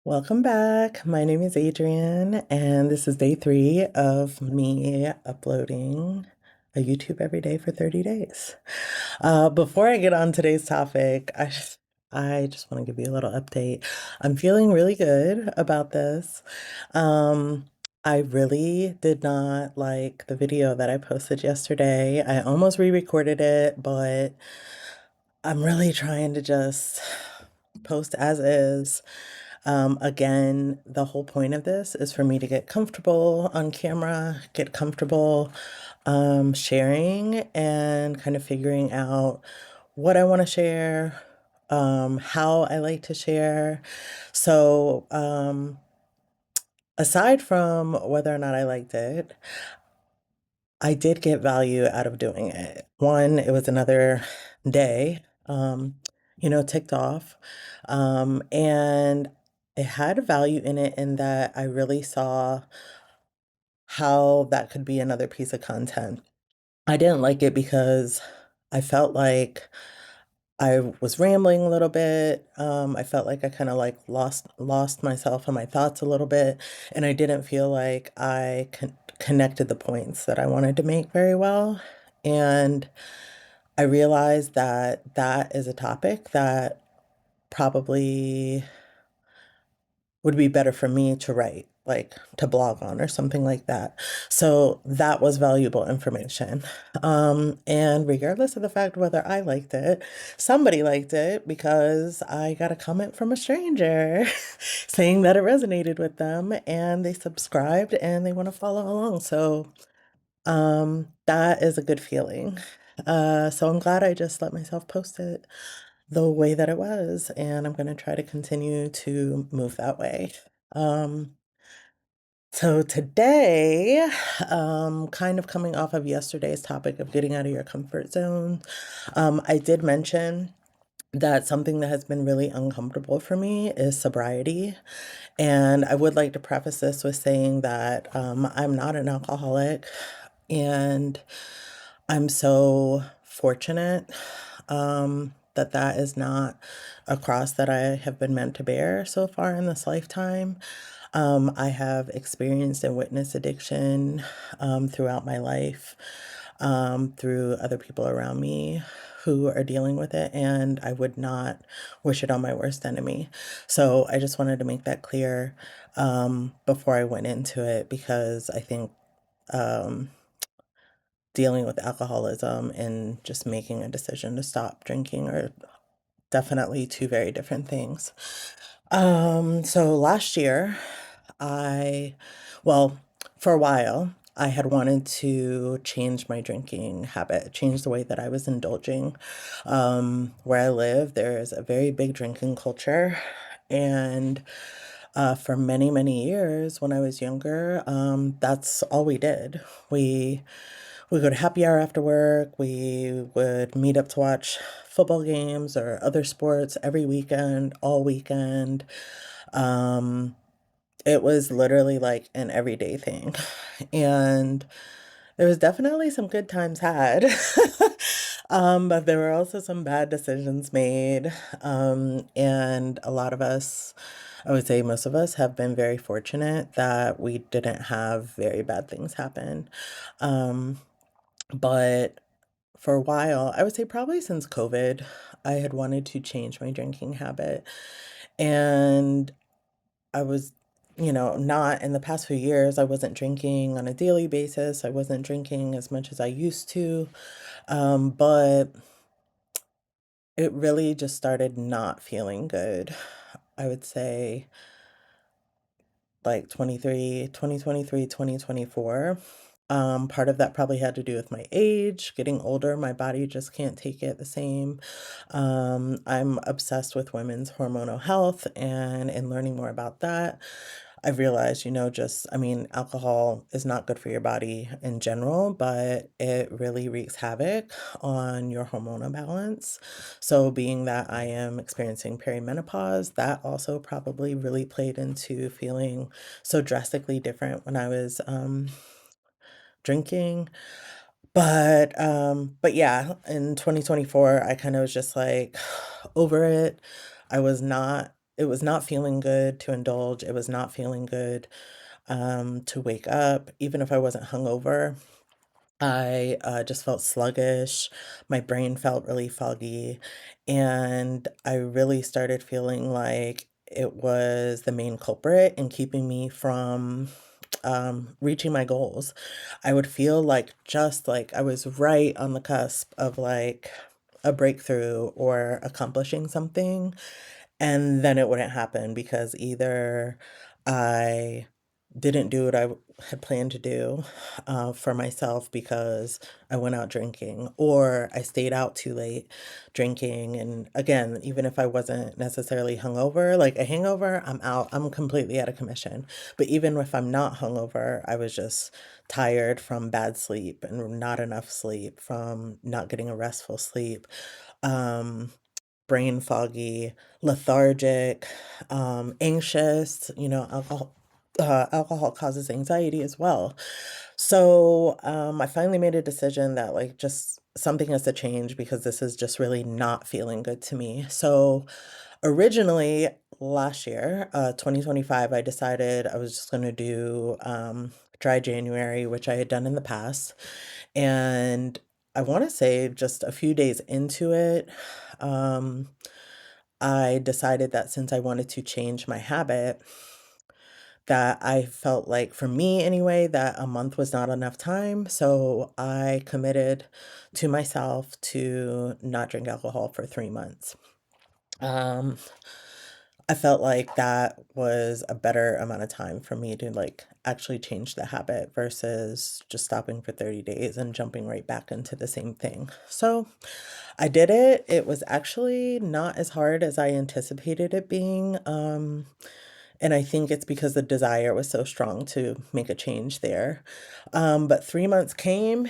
Welcome back. My name is Adrienne, and this is day 3 of me uploading a YouTube every day for 30 days. Before I get on today's topic, I just want to give you a little update. I'm feeling really good about this. Um, I really did not like the video that I posted yesterday. I almost re-recorded it, but I'm really trying to just post as is. Again, the whole point of this is for me to get comfortable on camera, get comfortable sharing and kind of figuring out what I want to share, how I like to share. So, aside from whether or not I liked it, I did get value out of doing it. One, it was another day, ticked off. And it had a value in it in that I really saw how that could be another piece of content. I didn't like it because I felt like I was rambling a little bit. I felt like I kind of like lost myself and my thoughts a little bit, and I didn't feel like I connected the points that I wanted to make very well. And I realized that that is a topic that probably would be better for me to write, like to blog on or something like that. So that was valuable information. And regardless of the fact whether I liked it, somebody liked it because I got a comment from a stranger saying that it resonated with them and they subscribed and they want to follow along. So that is a good feeling. So I'm glad I just let myself post it the way that it was, and I'm going to try to continue to move that way. Um, so today, kind of coming off of yesterday's topic of getting out of your comfort zone, I did mention that something that has been really uncomfortable for me is sobriety. And I would like to preface this with saying that I'm not an alcoholic, and I'm so fortunate that that is not a cross that I have been meant to bear so far in this lifetime. I have experienced and witnessed addiction throughout my life, through other people around me who are dealing with it, and I would not wish it on my worst enemy. So I just wanted to make that clear before I went into it, because I think um, dealing with alcoholism and just making a decision to stop drinking are definitely two very different things. So last year, I, well, for a while, I had wanted to change my drinking habit, change the way that I was indulging. Where I live, there's a very big drinking culture. And for many, many years when I was younger, that's all we did. We we go to happy hour after work. We would meet up to watch football games or other sports every weekend, all weekend. Um, it was literally like an everyday thing. And there was definitely some good times had. But there were also some bad decisions made. And a lot of us, I would say most of us, have been very fortunate that we didn't have very bad things happen. Um, but for a while, I would say probably since COVID, I had wanted to change my drinking habit. And I was, not in the past few years, I wasn't drinking on a daily basis. I wasn't drinking as much as I used to. But it really just started not feeling good. I would say like 2024. Part of that probably had to do with my age, getting older. My body just can't take it the same. I'm obsessed with women's hormonal health, and in learning more about that, I've realized, I mean, alcohol is not good for your body in general, but it really wreaks havoc on your hormonal balance. So, being that I am experiencing perimenopause, that also probably really played into feeling so drastically different when I was drinking. But yeah, in 2024, I kind of was just like over it. I was not it was not feeling good to indulge. It was not feeling good to wake up, even if I wasn't hungover. I just felt sluggish. My brain felt really foggy. And I really started feeling like it was the main culprit in keeping me from reaching my goals. I would feel like just like I was right on the cusp of like a breakthrough or accomplishing something. And then it wouldn't happen because either I didn't do what had planned to do for myself because I went out drinking, or I stayed out too late drinking. And again, even if I wasn't necessarily hungover, like a hangover, I'm out, I'm completely out of commission. But even if I'm not hungover, I was just tired from bad sleep and not enough sleep from not getting a restful sleep. Um, Brain foggy, lethargic, anxious. Alcohol causes anxiety as well. So, I finally made a decision that like just something has to change because this is just really not feeling good to me. So, originally last year, 2025, I decided I was just going to do dry January, which I had done in the past. And I want to say just a few days into it, um, I decided that since I wanted to change my habit, that I felt like for me anyway, that a month was not enough time. So I committed to myself to not drink alcohol for 3 months. Um, I felt like that was a better amount of time for me to like actually change the habit versus just stopping for 30 days and jumping right back into the same thing. So I did it. It was actually not as hard as I anticipated it being. And I think it's because the desire was so strong to make a change there. But 3 months came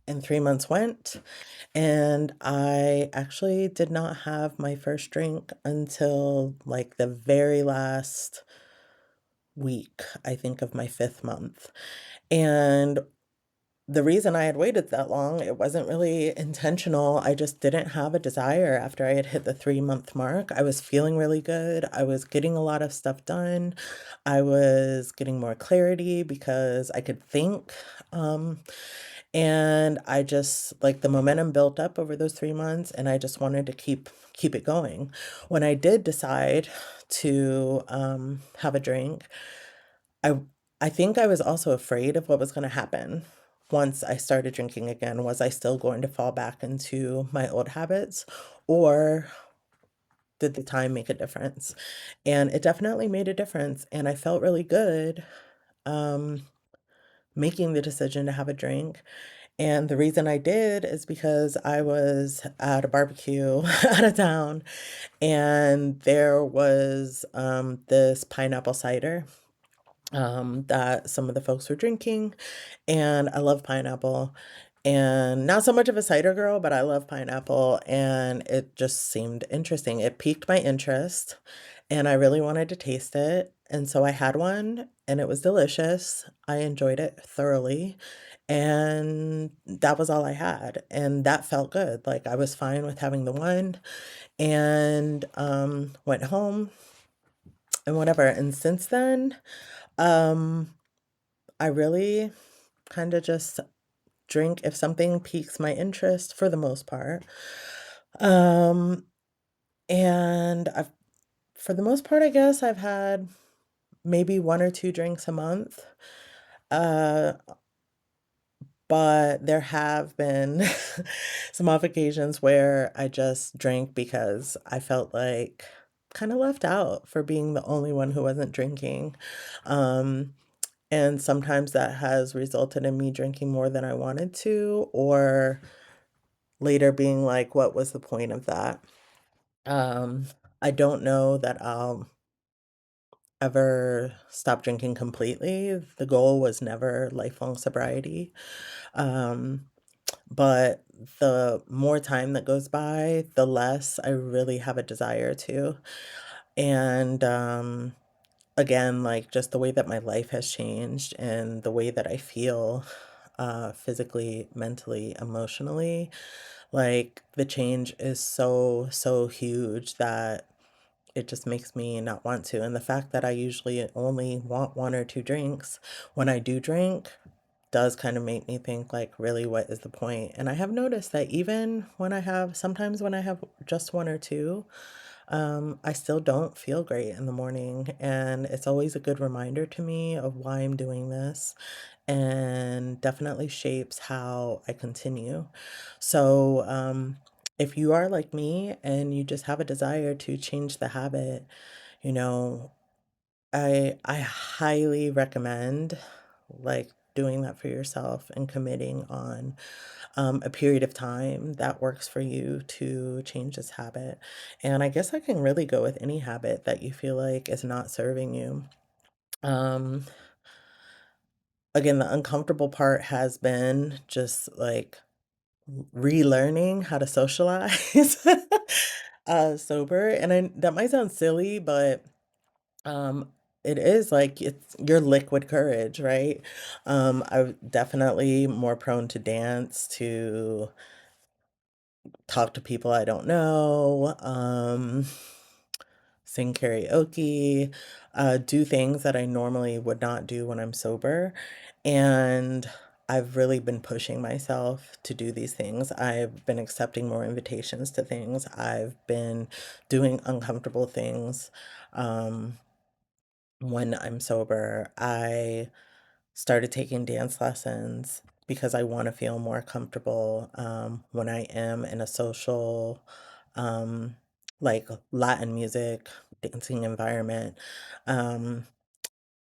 and 3 months went. And I actually did not have my first drink until like the very last week, I think, of my fifth month. And the reason I had waited that long, it wasn't really intentional. I just didn't have a desire after I had hit the 3 month mark. I was feeling really good. I was getting a lot of stuff done. I was getting more clarity because I could think. Um, and I just like the momentum built up over those 3 months, and I just wanted to keep it going. When I did decide to have a drink, I I think I was also afraid of what was going to happen once I started drinking again. Was I still going to fall back into my old habits, or did the time make a difference? And it definitely made a difference, and I felt really good um, making the decision to have a drink. And the reason I did is because I was at a barbecue out of town, and there was this pineapple cider that some of the folks were drinking, and I love pineapple. And not so much of a cider girl, but I love pineapple, and it just seemed interesting. It piqued my interest, and I really wanted to taste it. And so I had one, and it was delicious. I enjoyed it thoroughly, and that was all I had. And that felt good. Like I was fine with having the one, and went home and whatever. And since then, um, I really kind of just drink if something piques my interest for the most part. Um, and for the most part, I guess I've had maybe one or two drinks a month. Uh, but there have been some off occasions where I just drank because I felt like kind of left out for being the only one who wasn't drinking. Um, And sometimes that has resulted in me drinking more than I wanted to, or later being like, what was the point of that? Um, I don't know that I'll ever stop drinking completely. The goal was never lifelong sobriety. Um, but the more time that goes by, the less I really have a desire to. And again, like just the way that my life has changed and the way that I feel physically, mentally, emotionally, like the change is so, so huge that it just makes me not want to. And the fact that I usually only want 1 or 2 drinks when I do drink does kind of make me think, like, really, what is the point? And I have noticed that even when I have sometimes when I have just 1 or 2, I still don't feel great in the morning, and it's always a good reminder to me of why I'm doing this, and definitely shapes how I continue. So, if you are like me and you just have a desire to change the habit, you know, I highly recommend, like, doing that for yourself and committing on, a period of time that works for you to change this habit. And I guess I can really go with any habit that you feel like is not serving you. Um, Again, the uncomfortable part has been just, like, relearning how to socialize, sober, and that might sound silly, but Um, it is like it's your liquid courage, right? I'm definitely more prone to dance, to talk to people I don't know, sing karaoke, do things that I normally would not do when I'm sober. And I've really been pushing myself to do these things. I've been accepting more invitations to things. I've been doing uncomfortable things. Um, when I'm sober, I started taking dance lessons because I want to feel more comfortable when I am in a social, um, like Latin music, dancing environment. Um,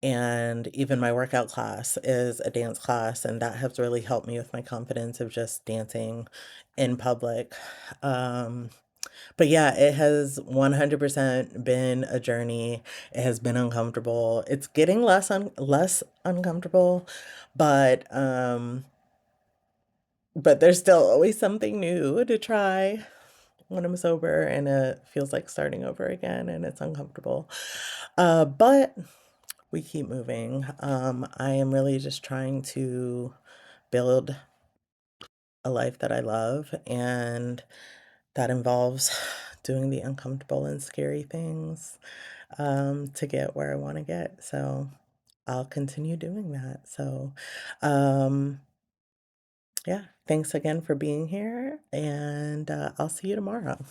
and even my workout class is a dance class, and that has really helped me with my confidence of just dancing in public. Um, but yeah, it has 100% been a journey. It has been uncomfortable. It's getting less uncomfortable, but but there's still always something new to try when I'm sober, and it feels like starting over again, and it's uncomfortable. But we keep moving. I am really just trying to build a life that I love, and that involves doing the uncomfortable and scary things to get where I want to get. So I'll continue doing that. So, um, yeah, thanks again for being here, and I'll see you tomorrow.